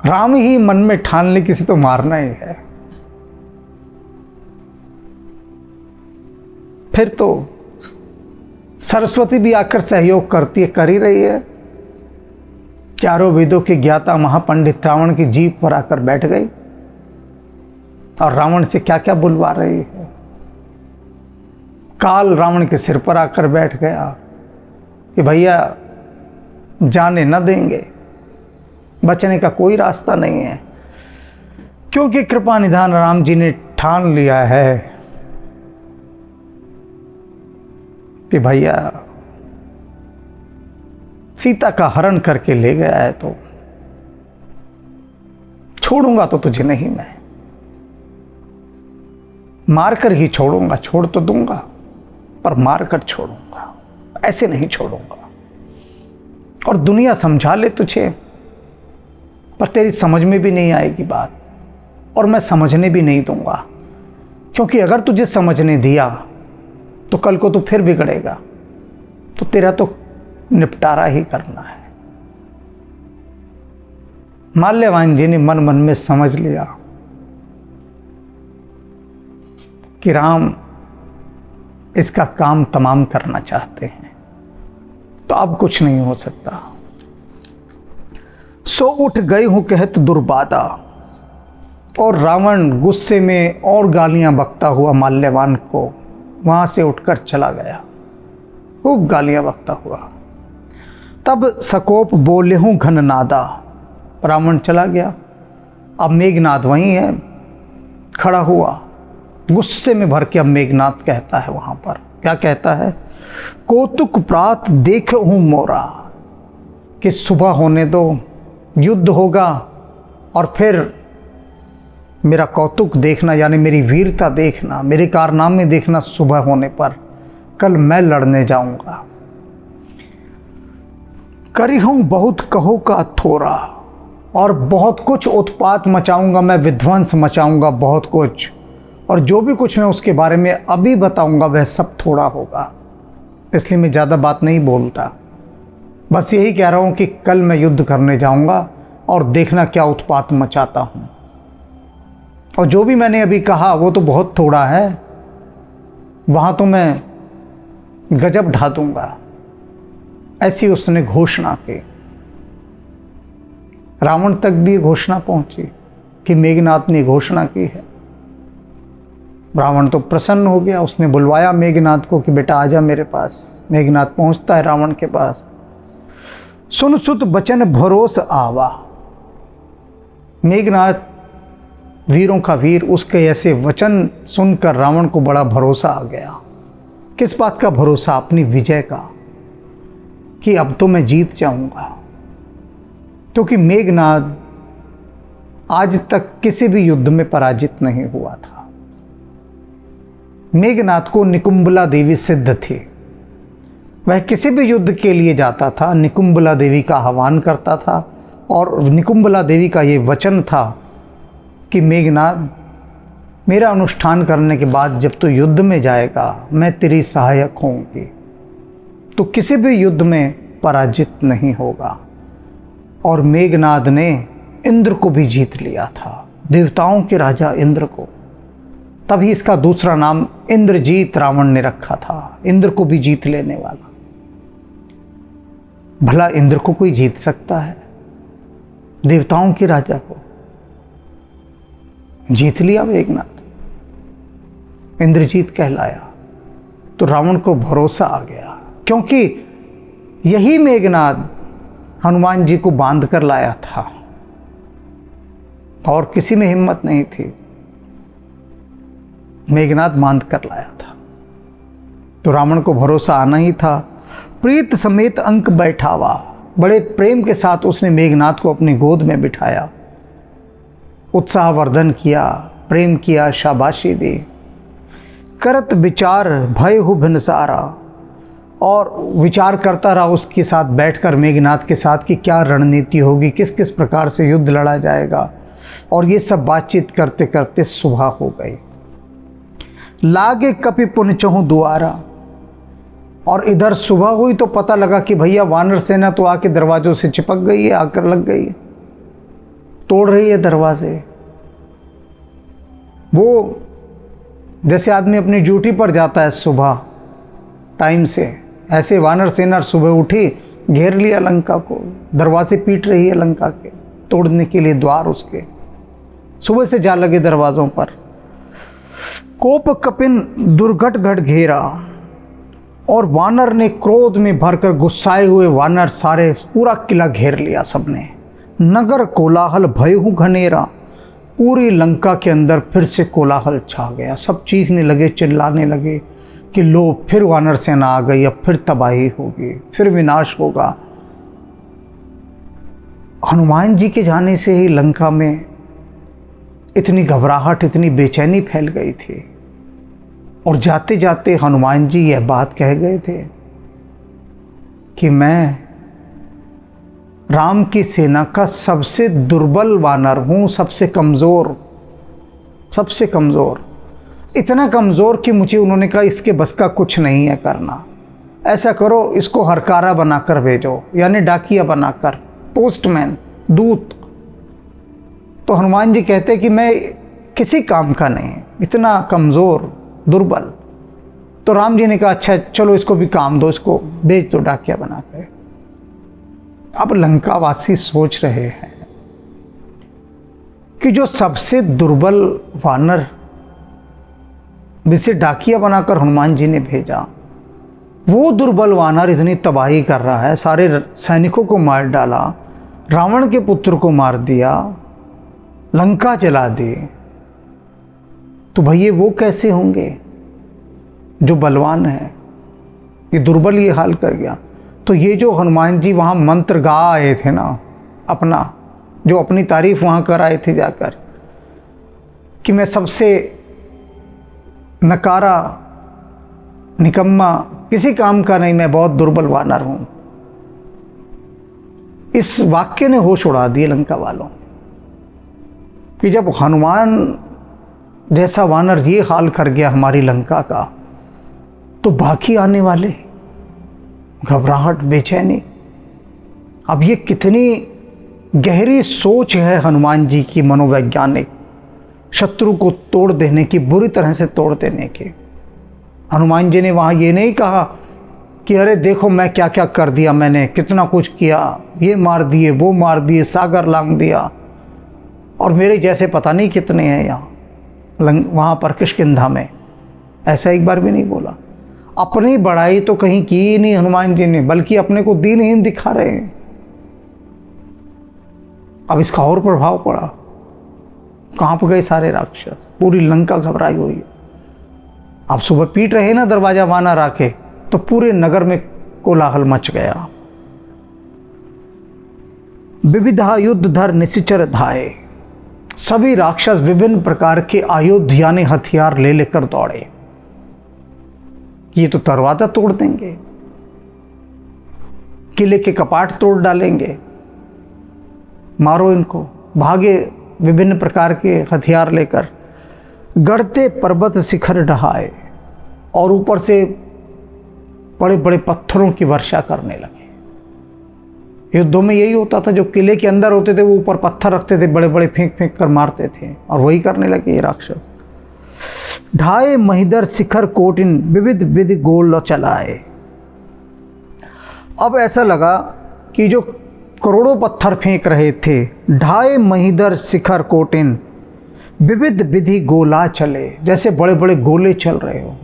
S1: राम ही मन में ठान ले किसी तो मारना ही है। फिर तो सरस्वती भी आकर सहयोग करती है, कर ही रही है। चारों वेदों के ज्ञाता महापंडित रावण की जीभ पर आकर बैठ गई और रावण से क्या क्या बुलवा रही है। काल रावण के सिर पर आकर बैठ गया कि भैया जाने न देंगे, बचने का कोई रास्ता नहीं है, क्योंकि कृपा निधान राम जी ने ठान लिया है कि भैया सीता का हरण करके ले गया है तो छोड़ूंगा तो तुझे नहीं, मैं मारकर ही छोड़ूंगा, छोड़ तो दूंगा पर मारकर छोड़ूंगा, ऐसे नहीं छोड़ूंगा। और दुनिया समझा ले तुझे, पर तेरी समझ में भी नहीं आएगी बात, और मैं समझने भी नहीं दूंगा, क्योंकि अगर तुझे समझने दिया तो कल को तू फिर बिगड़ेगा, तो तेरा तो निपटारा ही करना है। माल्यवान जी ने मन मन में समझ लिया कि राम इसका काम तमाम करना चाहते हैं, तो अब कुछ नहीं हो सकता। सो उठ गई हूं कहत दुर्बादा, और रावण गुस्से में और गालियां बकता हुआ माल्यवान को वहां से उठकर चला गया, खूब गालियां बकता हुआ। तब सकोप बोले हूं घन नादा, रावण चला गया। अब मेघनाद वहीं है, खड़ा हुआ, गुस्से में भर के अब मेघनाद कहता है वहां पर, क्या कहता है? कौतुक प्रात देख हूं मोरा, कि सुबह होने दो, युद्ध होगा और फिर मेरा कौतुक देखना, यानी मेरी वीरता देखना, मेरे कारनामे देखना सुबह होने पर। कल मैं लड़ने जाऊंगा। करी हूं बहुत कहो का थोड़ा, और बहुत कुछ उत्पात मचाऊंगा मैं, विध्वंस मचाऊंगा बहुत कुछ, और जो भी कुछ मैं उसके बारे में अभी बताऊंगा वह सब थोड़ा होगा, इसलिए मैं ज़्यादा बात नहीं बोलता। बस यही कह रहा हूं कि कल मैं युद्ध करने जाऊंगा और देखना क्या उत्पात मचाता हूं, और जो भी मैंने अभी कहा वो तो बहुत थोड़ा है, वहां तो मैं गजब ढा दूंगा। ऐसी उसने घोषणा की। रावण तक भी घोषणा पहुंची कि मेघनाद ने घोषणा की है। रावण तो प्रसन्न हो गया, उसने बुलवाया मेघनाद को कि बेटा आजा मेरे पास। मेघनाद पहुंचता है रावण के पास। सुन सुत बचन भरोस आवा, मेघनाद वीरों का वीर, उसके ऐसे वचन सुनकर रावण को बड़ा भरोसा आ गया। किस बात का भरोसा? अपनी विजय का, कि अब तो मैं जीत जाऊंगा, क्योंकि मेघनाद आज तक किसी भी युद्ध में पराजित नहीं हुआ था। मेघनाद को निकुंबला देवी सिद्ध थी, वह किसी भी युद्ध के लिए जाता था, निकुंबला देवी का आह्वान करता था, और निकुंबला देवी का ये वचन था कि मेघनाद, मेरा अनुष्ठान करने के बाद जब तू युद्ध में जाएगा मैं तेरी सहायक होंगी, तो किसी भी युद्ध में पराजित नहीं होगा। और मेघनाद ने इंद्र को भी जीत लिया था, देवताओं के राजा इंद्र को, तभी इसका दूसरा नाम इंद्रजीत रावण ने रखा था, इंद्र को भी जीत लेने वाला। भला इंद्र को कोई जीत सकता है? देवताओं के राजा को जीत लिया मेघनाद, इंद्रजीत कहलाया। तो रावण को भरोसा आ गया, क्योंकि यही मेघनाद हनुमान जी को बांध कर लाया था, और किसी में हिम्मत नहीं थी, मेघनाद बांध कर लाया था। तो रावण को भरोसा आना ही था। प्रीत समेत अंक बैठावा, बड़े प्रेम के साथ उसने मेघनाद को अपनी गोद में बिठाया, उत्साहवर्धन किया, प्रेम किया, शाबाशी दी। करत विचार भय हो भिनसारा, और विचार करता रहा उसके साथ बैठकर, मेघनाद के साथ, कि क्या रणनीति होगी, किस किस प्रकार से युद्ध लड़ा जाएगा। और ये सब बातचीत करते करते सुबह हो गई। लागे कपि पुन चहु दुआरा, और इधर सुबह हुई तो पता लगा कि भैया वानर सेना तो आके दरवाजों से चिपक गई है, आकर लग गई है, तोड़ रही है दरवाजे। वो जैसे आदमी अपनी ड्यूटी पर जाता है सुबह टाइम से, ऐसे वानर सेना सुबह उठी, घेर लिया लंका को, दरवाजे पीट रही है लंका के, तोड़ने के लिए द्वार उसके, सुबह से जा लगे दरवाज़ों पर। कोप कपिन दुर्घट घट घेरा, और वानर ने क्रोध में भरकर गुस्साए हुए वानर सारे पूरा किला घेर लिया सबने। नगर कोलाहल भयहु घनेरा, पूरी लंका के अंदर फिर से कोलाहल छा गया। सब चीखने लगे, चिल्लाने लगे कि लो फिर वानर सेना आ गई, अब फिर तबाही होगी, फिर विनाश होगा। हनुमान जी के जाने से ही लंका में इतनी घबराहट, इतनी बेचैनी फैल गई थी। और जाते जाते हनुमान जी यह बात कह गए थे कि मैं राम की सेना का सबसे दुर्बल वानर हूँ, सबसे कमज़ोर, सबसे कमज़ोर, इतना कमज़ोर कि मुझे उन्होंने कहा इसके बस का कुछ नहीं है करना। ऐसा करो, इसको हरकारा बनाकर भेजो, यानी डाकिया बनाकर, पोस्टमैन, दूत। तो हनुमान जी कहते कि मैं किसी काम का नहीं, इतना कमज़ोर, दुर्बल। तो राम जी ने कहा अच्छा चलो इसको भी काम दो, इसको भेज दो डाकिया बना कर। अब लंकावासी सोच रहे हैं कि जो सबसे दुर्बल वानर जिसे डाकिया बनाकर हनुमान जी ने भेजा, वो दुर्बल वानर इतनी तबाही कर रहा है, सारे सैनिकों को मार डाला, रावण के पुत्र को मार दिया, लंका जला दी, तो भैया वो कैसे होंगे जो बलवान है? ये दुर्बल ये हाल कर गया। तो ये जो हनुमान जी वहाँ मंत्र गा आए थे ना, अपना जो अपनी तारीफ वहाँ कर आए थे जाकर कि मैं सबसे नकारा, निकम्मा, किसी काम का नहीं, मैं बहुत दुर्बल वानर हूँ, इस वाक्य ने होश उड़ा दिए लंका वालों कि जब हनुमान जैसा वानर ये हाल कर गया हमारी लंका का, तो बाकी आने वाले घबराहट, बेचैनी। अब ये कितनी गहरी सोच है हनुमान जी की, मनोवैज्ञानिक, शत्रु को तोड़ देने की, बुरी तरह से तोड़ देने की। हनुमान जी ने वहाँ ये नहीं कहा कि अरे देखो मैं क्या क्या कर दिया, मैंने कितना कुछ किया, ये मार दिए, वो मार दिए, सागर लांग दिया, और मेरे जैसे पता नहीं कितने हैं यहाँ वहाँ पर किष्किंधा में। ऐसा एक बार भी नहीं बोला। अपनी बड़ाई तो कहीं की ही नहीं हनुमान जी ने, बल्कि अपने को दीनहीन दिखा रहे हैं। अब इसका और प्रभाव पड़ा, कांप गए सारे राक्षस, पूरी लंका घबराई हुई है। अब सुबह पीट रहे ना दरवाजा वानर आके, तो पूरे नगर में कोलाहल मच गया। विविधा युद्ध धर निशिचर धाये, सभी राक्षस विभिन्न प्रकार के आयुध यानी हथियार ले लेकर दौड़े। ये तो दरवाजा तोड़ देंगे, किले के कपाट तोड़ डालेंगे, मारो इनको। भागे विभिन्न प्रकार के हथियार लेकर, गढ़ते पर्वत शिखर ढहाए, और ऊपर से बड़े बड़े पत्थरों की वर्षा करने लगे। युद्धों में यही होता था, जो किले के अंदर होते थे वो ऊपर पत्थर रखते थे, बड़े बड़े फेंक फेंक कर मारते थे, और वही करने लगे ये राक्षस। ढाए महिदर शिखर कोटिन विविध विधि गोल चलाए। अब ऐसा लगा कि जो करोड़ों पत्थर फेंक रहे थे, ढाए महिदर शिखर कोटिन विविध विधि गोला चले, जैसे बड़े बड़े गोले चल रहे हो।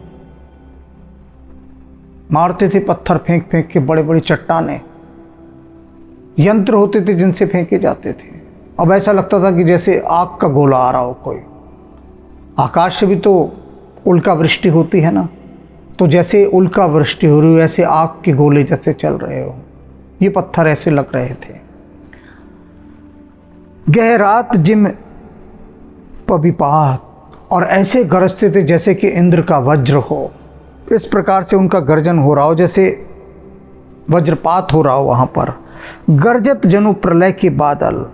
S1: मारते थे पत्थर फेंक फेंक के, बड़े बड़े चट्टाने, यंत्र होते थे जिनसे फेंके जाते थे। अब ऐसा लगता था कि जैसे आग का गोला आ रहा हो कोई। आकाश से भी तो उल्का वृष्टि होती है ना, तो जैसे उल्का वृष्टि हो रही हो, ऐसे आग के गोले जैसे चल रहे हो, ये पत्थर ऐसे लग रहे थे। गहरात जिम पविपात, और ऐसे गरजते थे जैसे कि इंद्र का वज्र हो। इस प्रकार से उनका गर्जन हो रहा हो, जैसे वज्रपात हो रहा हो वहाँ पर। गर्जत जनु प्रलय के बादल,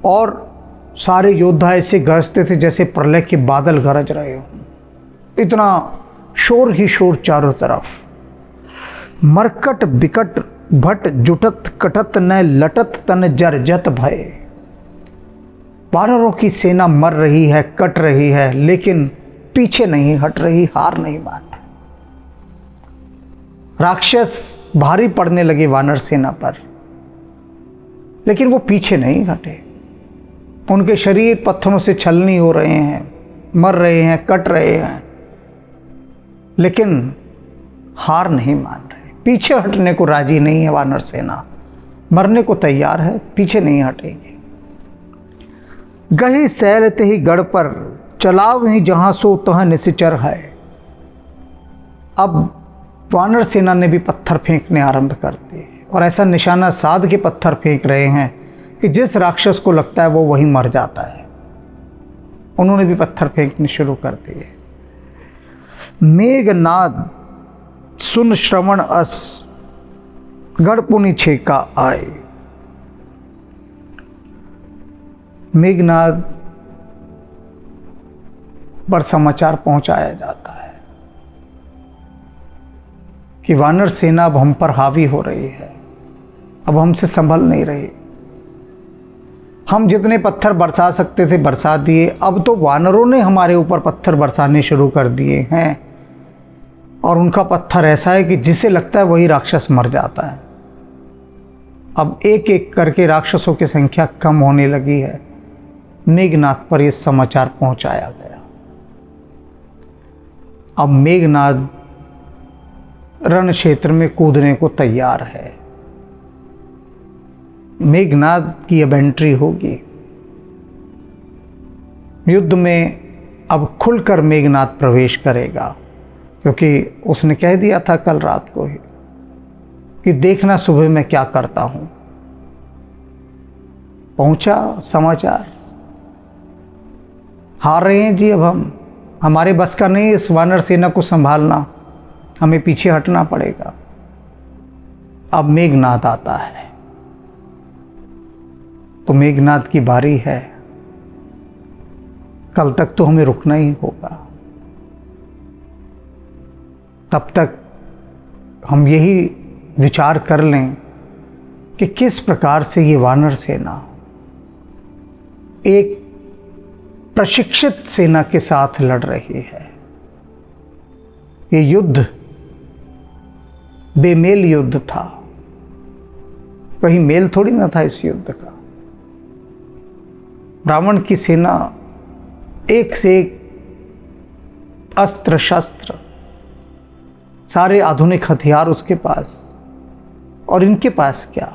S1: और सारे योद्धा ऐसे गरजते थे जैसे प्रलय के बादल गरज रहे हो। इतना शोर ही शोर चारों तरफ। मरकट बिकट भट जुटत कटत न लटत तन जर्जत भय। वानरों की सेना मर रही है, कट रही है, लेकिन पीछे नहीं हट रही, हार नहीं मान रही। राक्षस भारी पड़ने लगे वानर सेना पर, लेकिन वो पीछे नहीं हटे। उनके शरीर पत्थरों से छलनी हो रहे हैं, मर रहे हैं, कट रहे हैं, लेकिन हार नहीं मान रहे। पीछे हटने को राजी नहीं है वानर सेना, मरने को तैयार है, पीछे नहीं हटेगी। गही सैलते ही गढ़ पर, चलाव ही जहां सो तह निश्चर है। अब वानर सेना ने भी पत्थर फेंकने आरंभ कर दिए और ऐसा निशाना साध के पत्थर फेंक रहे हैं कि जिस राक्षस को लगता है वो वहीं मर जाता है। उन्होंने भी पत्थर फेंकने शुरू कर दिए। मेघनाद सुन श्रवण अस, गढ़पुनि छेका आए। मेघनाद पर समाचार पहुंचाया जाता है कि वानर सेना अब हम पर हावी हो रही है, अब हमसे संभल नहीं रही। हम जितने पत्थर बरसा सकते थे बरसा दिए, अब तो वानरों ने हमारे ऊपर पत्थर बरसाने शुरू कर दिए हैं और उनका पत्थर ऐसा है कि जिसे लगता है वही राक्षस मर जाता है। अब एक एक करके राक्षसों की संख्या कम होने लगी है। मेघनाद पर यह समाचार पहुंचाया गया। अब मेघनाद रण क्षेत्र में कूदने को तैयार है। मेघनाद की अब एंट्री होगी युद्ध में। अब खुलकर मेघनाद प्रवेश करेगा, क्योंकि उसने कह दिया था कल रात को ही कि देखना सुबह मैं क्या करता हूं। पहुंचा समाचार, हार रहे हैं जी, अब हमारे बस का नहीं इस वानर सेना को संभालना, हमें पीछे हटना पड़ेगा। अब मेघनाद आता है तो मेघनाद की बारी है। कल तक तो हमें रुकना ही होगा, तब तक हम यही विचार कर लें कि किस प्रकार से ये वानर सेना एक प्रशिक्षित सेना के साथ लड़ रही है। ये युद्ध बेमेल युद्ध था, कहीं मेल थोड़ी ना था इस युद्ध का। रावण की सेना एक से एक अस्त्र शस्त्र, सारे आधुनिक हथियार उसके पास, और इनके पास क्या,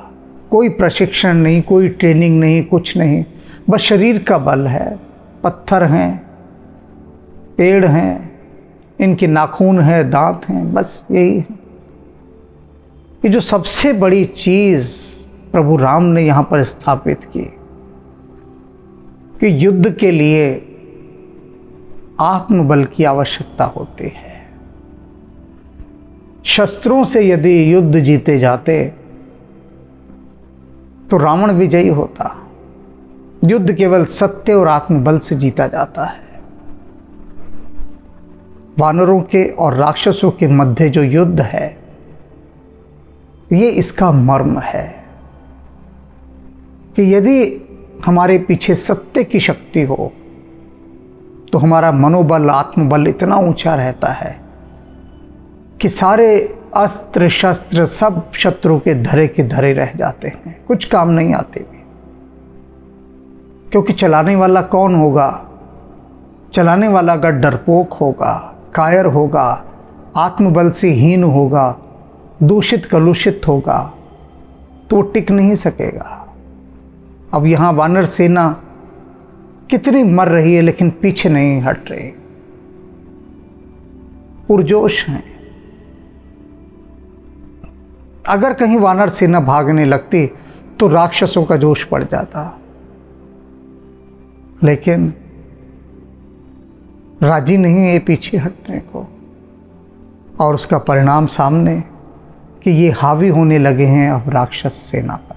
S1: कोई प्रशिक्षण नहीं, कोई ट्रेनिंग नहीं, कुछ नहीं, बस शरीर का बल है। पत्थर हैं, पेड़ हैं, इनके नाखून हैं, दांत हैं, बस यही है। ये जो सबसे बड़ी चीज़ प्रभु राम ने यहाँ पर स्थापित की कि युद्ध के लिए आत्मबल की आवश्यकता होती है। शस्त्रों से यदि युद्ध जीते जाते तो रावण विजयी होता। युद्ध केवल सत्य और आत्मबल से जीता जाता है। वानरों के और राक्षसों के मध्य जो युद्ध है, ये इसका मर्म है कि यदि हमारे पीछे सत्य की शक्ति हो तो हमारा मनोबल, आत्मबल इतना ऊंचा रहता है कि सारे अस्त्र शस्त्र सब शत्रु के धरे रह जाते हैं, कुछ काम नहीं आते भी। क्योंकि चलाने वाला कौन होगा? चलाने वाला अगर डरपोक होगा, कायर होगा, आत्मबल से हीन होगा, दूषित कलुषित होगा, तो वो टिक नहीं सकेगा। अब यहाँ वानर सेना कितनी मर रही है लेकिन पीछे नहीं हट रही, पुरजोश हैं। अगर कहीं वानर सेना भागने लगती तो राक्षसों का जोश पड़ जाता, लेकिन राजी नहीं है ये पीछे हटने को, और उसका परिणाम सामने कि ये हावी होने लगे हैं अब राक्षस सेना पर।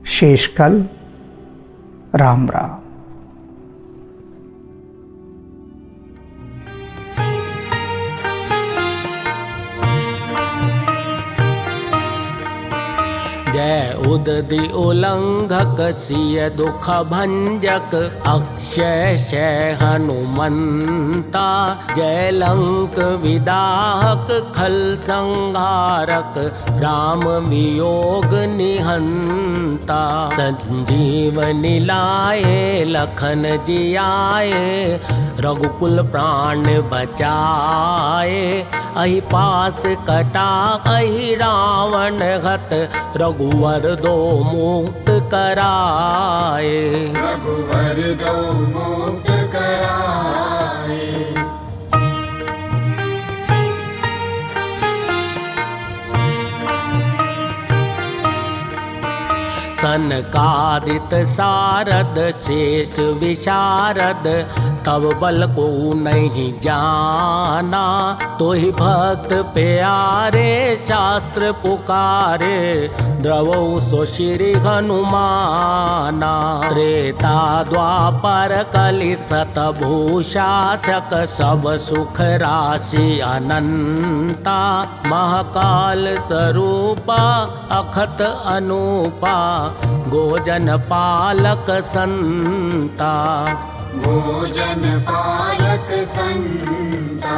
S1: शेष कल। राम राम।
S2: जय उदधि उल्लंघक सिय दुख भंजक अक्षय शय हनुमंता। जय लंक विदाहक खल संहारक राम वियोग निहंता। संजीवनी लाए लखन जियाए रघुकुल प्राण बचाए। अहि पास कटा अहि रावण हत रघुवर दो मुक्त कराए।
S3: रघुवर दो मुक्त कराए।
S2: सनकादित सारद शेष विशारद तब बल को नहीं जाना। तो ही भक्त प्यारे शास्त्र पुकारे द्रवौ सो श्री हनुमाना। त्रेता द्वापर कलि सत भूषासक सब सुख राशि अनंता। महाकाल स्वरूपा अखत अनूपा गोजन पालक संता।
S3: भोजन पालक संता।